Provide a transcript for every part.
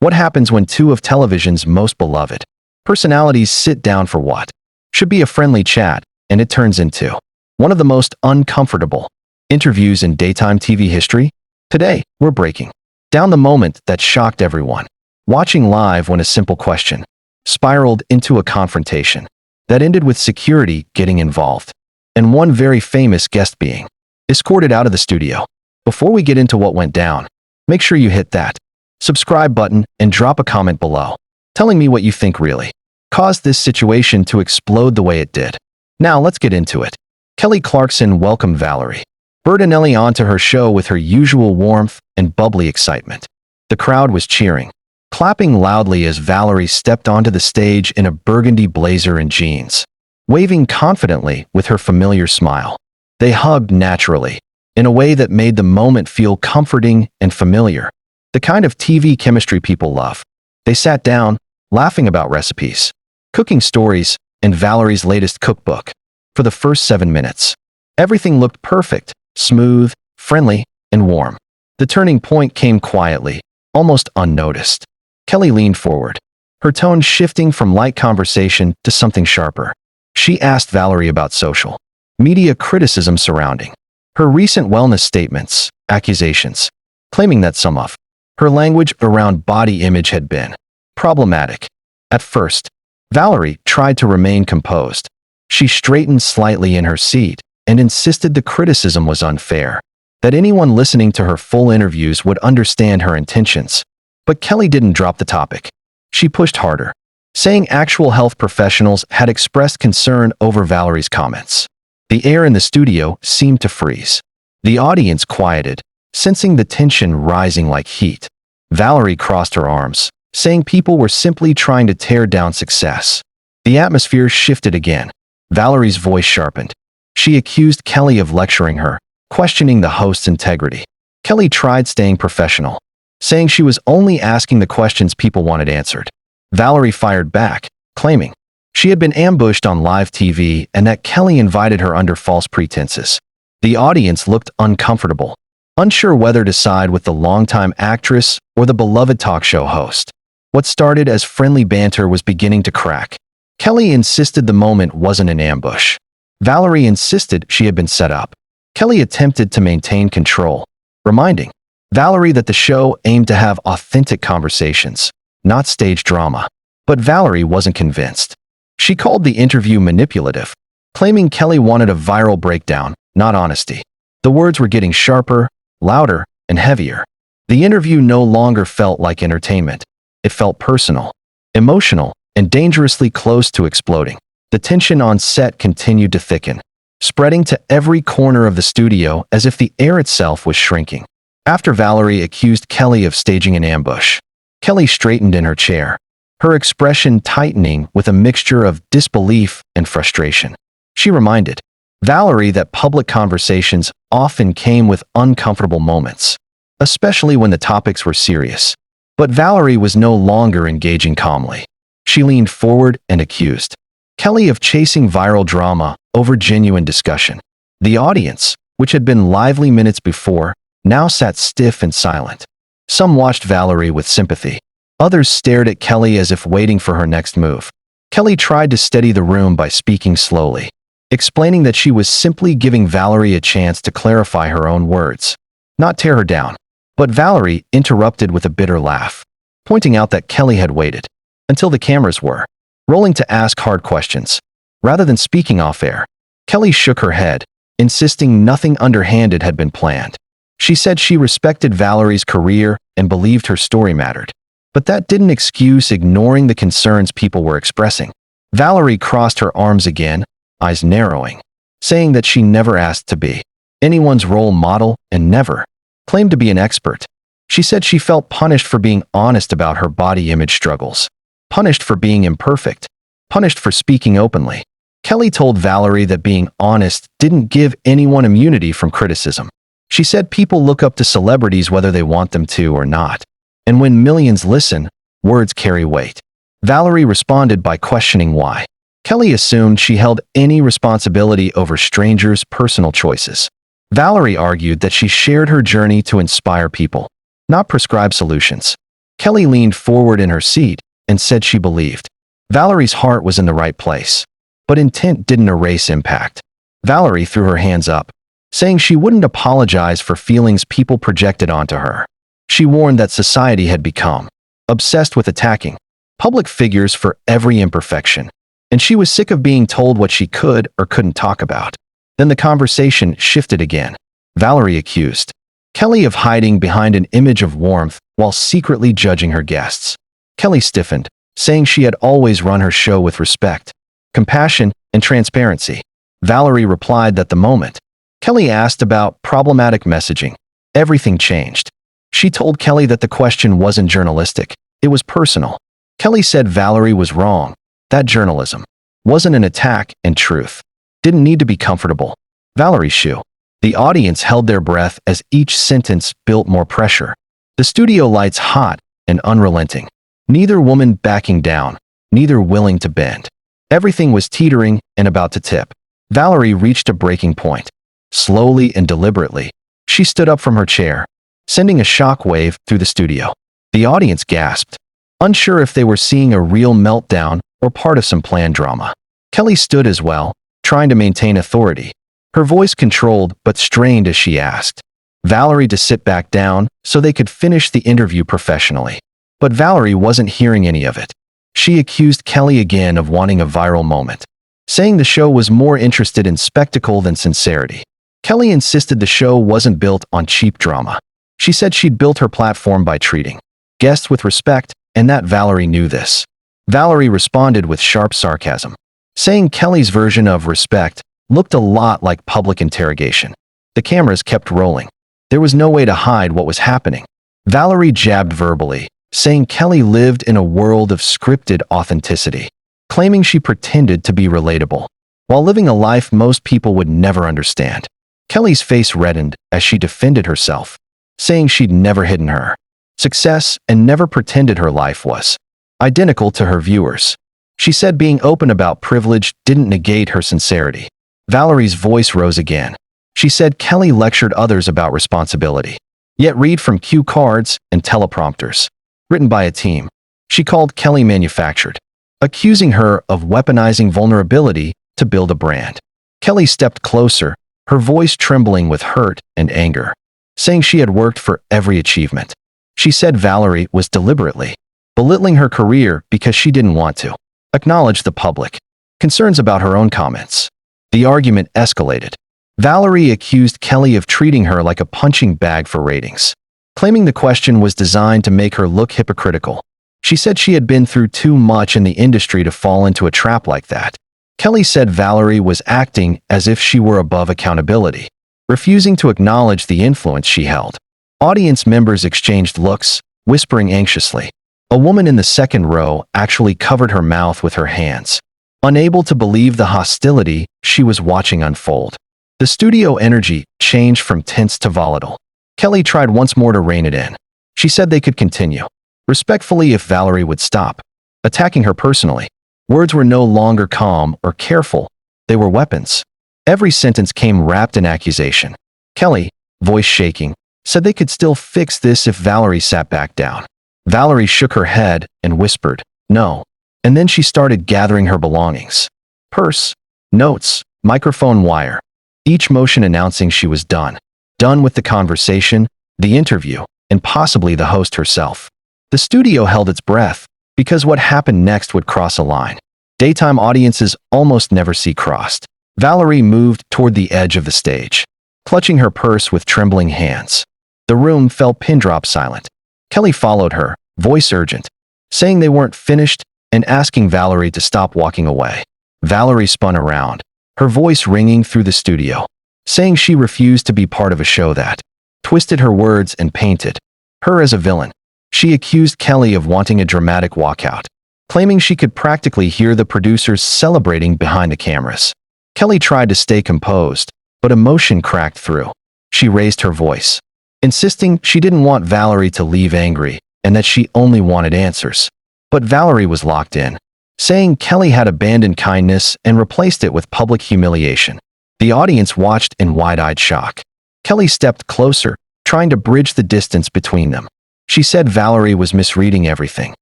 What happens when two of television's most beloved personalities sit down for what should be a friendly chat, and it turns into one of the most uncomfortable interviews in daytime TV history? Today, we're breaking down the moment that shocked everyone, watching live when a simple question spiraled into a confrontation that ended with security getting involved, and one very famous guest being escorted out of the studio. Before we get into what went down, make sure you hit that subscribe button and drop a comment below, telling me what you think really caused this situation to explode the way it did. Now let's get into it. Kelly Clarkson welcomed Valerie Bertinelli onto her show with her usual warmth and bubbly excitement. The crowd was cheering, clapping loudly as Valerie stepped onto the stage in a burgundy blazer and jeans, waving confidently with her familiar smile. They hugged naturally, in a way that made the moment feel comforting and familiar, the kind of TV chemistry people love. They sat down, laughing about recipes, cooking stories, and Valerie's latest cookbook. For the first 7 minutes, everything looked perfect, smooth, friendly, and warm. The turning point came quietly, almost unnoticed. Kelly leaned forward, her tone shifting from light conversation to something sharper. She asked Valerie about social media criticism surrounding her recent wellness statements, accusations, claiming that some of her language around body image had been problematic. At first, Valerie tried to remain composed. She straightened slightly in her seat and insisted the criticism was unfair, that anyone listening to her full interviews would understand her intentions. But Kelly didn't drop the topic. She pushed harder, saying actual health professionals had expressed concern over Valerie's comments. The air in the studio seemed to freeze. The audience quieted, sensing the tension rising like heat. Valerie crossed her arms, saying people were simply trying to tear down success. The atmosphere shifted again. Valerie's voice sharpened. She accused Kelly of lecturing her, questioning the host's integrity. Kelly tried staying professional, saying she was only asking the questions people wanted answered. Valerie fired back, claiming she had been ambushed on live TV and that Kelly invited her under false pretenses. The audience looked uncomfortable, unsure whether to side with the longtime actress or the beloved talk show host. What started as friendly banter was beginning to crack. Kelly insisted the moment wasn't an ambush. Valerie insisted she had been set up. Kelly attempted to maintain control, reminding Valerie that the show aimed to have authentic conversations, not stage drama. But Valerie wasn't convinced. She called the interview manipulative, claiming Kelly wanted a viral breakdown, not honesty. The words were getting sharper, louder, and heavier. The interview no longer felt like entertainment. It felt personal, emotional, and dangerously close to exploding. The tension on set continued to thicken, spreading to every corner of the studio as if the air itself was shrinking. After Valerie accused Kelly of staging an ambush, Kelly straightened in her chair, her expression tightening with a mixture of disbelief and frustration. She reminded Valerie that public conversations often came with uncomfortable moments, especially when the topics were serious. But Valerie was no longer engaging calmly. She leaned forward and accused Kelly of chasing viral drama over genuine discussion. The audience, which had been lively minutes before, now sat stiff and silent. Some watched Valerie with sympathy. Others stared at Kelly as if waiting for her next move. Kelly tried to steady the room by speaking slowly, explaining that she was simply giving Valerie a chance to clarify her own words, not tear her down. But Valerie interrupted with a bitter laugh, pointing out that Kelly had waited until the cameras were rolling to ask hard questions, rather than speaking off-air. Kelly shook her head, insisting nothing underhanded had been planned. She said she respected Valerie's career and believed her story mattered. But that didn't excuse ignoring the concerns people were expressing. Valerie crossed her arms again, eyes narrowing, saying that she never asked to be anyone's role model and never claimed to be an expert. She said she felt punished for being honest about her body image struggles, punished for being imperfect, punished for speaking openly. Kelly told Valerie that being honest didn't give anyone immunity from criticism. She said people look up to celebrities whether they want them to or not. And when millions listen, words carry weight. Valerie responded by questioning why Kelly assumed she held any responsibility over strangers' personal choices. Valerie argued that she shared her journey to inspire people, not prescribe solutions. Kelly leaned forward in her seat and said she believed. Valerie's heart was in the right place. But intent didn't erase impact. Valerie threw her hands up, saying she wouldn't apologize for feelings people projected onto her. She warned that society had become obsessed with attacking public figures for every imperfection, and she was sick of being told what she could or couldn't talk about. Then the conversation shifted again. Valerie accused Kelly of hiding behind an image of warmth while secretly judging her guests. Kelly stiffened, saying she had always run her show with respect, compassion, and transparency. Valerie replied that the moment Kelly asked about problematic messaging, everything changed. She told Kelly that the question wasn't journalistic, it was personal. Kelly said Valerie was wrong, that journalism wasn't an attack, and truth didn't need to be comfortable. Valerie's shoe. The audience held their breath as each sentence built more pressure. The studio lights hot and unrelenting. Neither woman backing down, neither willing to bend. Everything was teetering and about to tip. Valerie reached a breaking point. Slowly and deliberately, she stood up from her chair, sending a shock wave through the studio. The audience gasped, unsure if they were seeing a real meltdown or part of some planned drama. Kelly stood as well, trying to maintain authority. Her voice controlled but strained as she asked Valerie to sit back down so they could finish the interview professionally. But Valerie wasn't hearing any of it. She accused Kelly again of wanting a viral moment, saying the show was more interested in spectacle than sincerity. Kelly insisted the show wasn't built on cheap drama. She said she'd built her platform by treating guests with respect, and that Valerie knew this. Valerie responded with sharp sarcasm, saying Kelly's version of respect looked a lot like public interrogation. The cameras kept rolling. There was no way to hide what was happening. Valerie jabbed verbally, saying Kelly lived in a world of scripted authenticity, claiming she pretended to be relatable, while living a life most people would never understand. Kelly's face reddened as she defended herself, saying she'd never hidden her success and never pretended her life was identical to her viewers. She said being open about privilege didn't negate her sincerity. Valerie's voice rose again. She said Kelly lectured others about responsibility, yet read from cue cards and teleprompters written by a team. She called Kelly manufactured, accusing her of weaponizing vulnerability to build a brand. Kelly stepped closer, her voice trembling with hurt and anger, saying she had worked for every achievement. She said Valerie was deliberately belittling her career because she didn't want to acknowledge the public concerns about her own comments. The argument escalated. Valerie accused Kelly of treating her like a punching bag for ratings, claiming the question was designed to make her look hypocritical. She said she had been through too much in the industry to fall into a trap like that. Kelly said Valerie was acting as if she were above accountability, refusing to acknowledge the influence she held. Audience members exchanged looks, whispering anxiously. A woman in the second row actually covered her mouth with her hands, unable to believe the hostility she was watching unfold. The studio energy changed from tense to volatile. Kelly tried once more to rein it in. She said they could continue respectfully if Valerie would stop attacking her personally. Words were no longer calm or careful. They were weapons. Every sentence came wrapped in accusation. Kelly, voice shaking, said they could still fix this if Valerie sat back down. Valerie shook her head and whispered, "No." And then she started gathering her belongings. Purse, notes, microphone wire. Each motion announcing she was done. Done with the conversation, the interview, and possibly the host herself. The studio held its breath, because what happened next would cross a line daytime audiences almost never see crossed. Valerie moved toward the edge of the stage, clutching her purse with trembling hands. The room fell pin-drop silent. Kelly followed her, voice urgent, saying they weren't finished and asking Valerie to stop walking away. Valerie spun around, her voice ringing through the studio, saying she refused to be part of a show that twisted her words and painted her as a villain. She accused Kelly of wanting a dramatic walkout, claiming she could practically hear the producers celebrating behind the cameras. Kelly tried to stay composed, but emotion cracked through. She raised her voice, insisting she didn't want Valerie to leave angry and that she only wanted answers. But Valerie was locked in, saying Kelly had abandoned kindness and replaced it with public humiliation. The audience watched in wide-eyed shock. Kelly stepped closer, trying to bridge the distance between them. She said Valerie was misreading everything,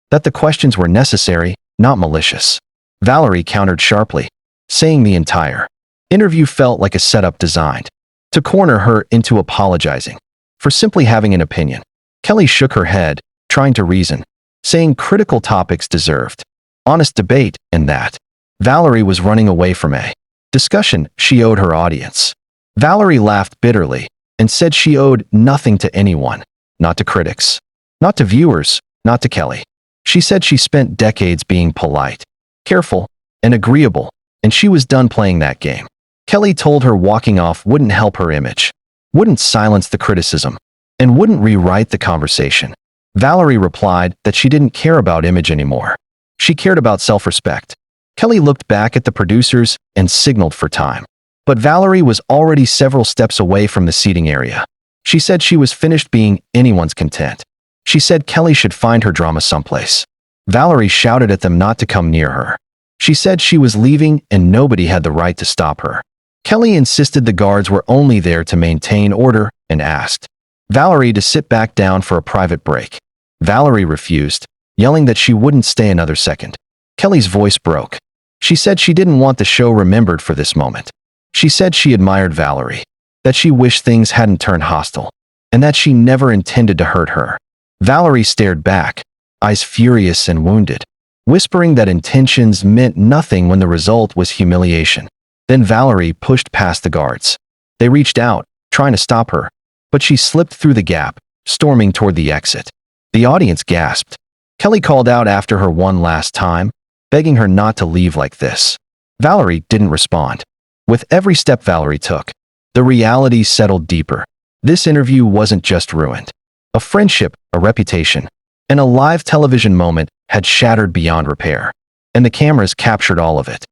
that the questions were necessary, not malicious. Valerie countered sharply, saying the entire interview felt like a setup designed to corner her into apologizing for simply having an opinion. Kelly shook her head, trying to reason, saying critical topics deserved honest debate and that Valerie was running away from a discussion she owed her audience. Valerie laughed bitterly and said she owed nothing to anyone, not to critics, not to viewers, not to Kelly. She said she spent decades being polite, careful, and agreeable, and she was done playing that game. Kelly told her walking off wouldn't help her image, wouldn't silence the criticism, and wouldn't rewrite the conversation. Valerie replied that she didn't care about image anymore. She cared about self-respect. Kelly looked back at the producers and signaled for time. But Valerie was already several steps away from the seating area. She said she was finished being anyone's content. She said Kelly should find her drama someplace. Valerie shouted at them not to come near her. She said she was leaving and nobody had the right to stop her. Kelly insisted the guards were only there to maintain order and asked Valerie to sit back down for a private break. Valerie refused, yelling that she wouldn't stay another second. Kelly's voice broke. She said she didn't want the show remembered for this moment. She said she admired Valerie, that she wished things hadn't turned hostile, and that she never intended to hurt her. Valerie stared back, eyes furious and wounded, whispering that intentions meant nothing when the result was humiliation. Then Valerie pushed past the guards. They reached out, trying to stop her, but she slipped through the gap, storming toward the exit. The audience gasped. Kelly called out after her one last time, begging her not to leave like this. Valerie didn't respond. With every step Valerie took, the reality settled deeper. This interview wasn't just ruined. A friendship, a reputation, and a live television moment had shattered beyond repair. And the cameras captured all of it.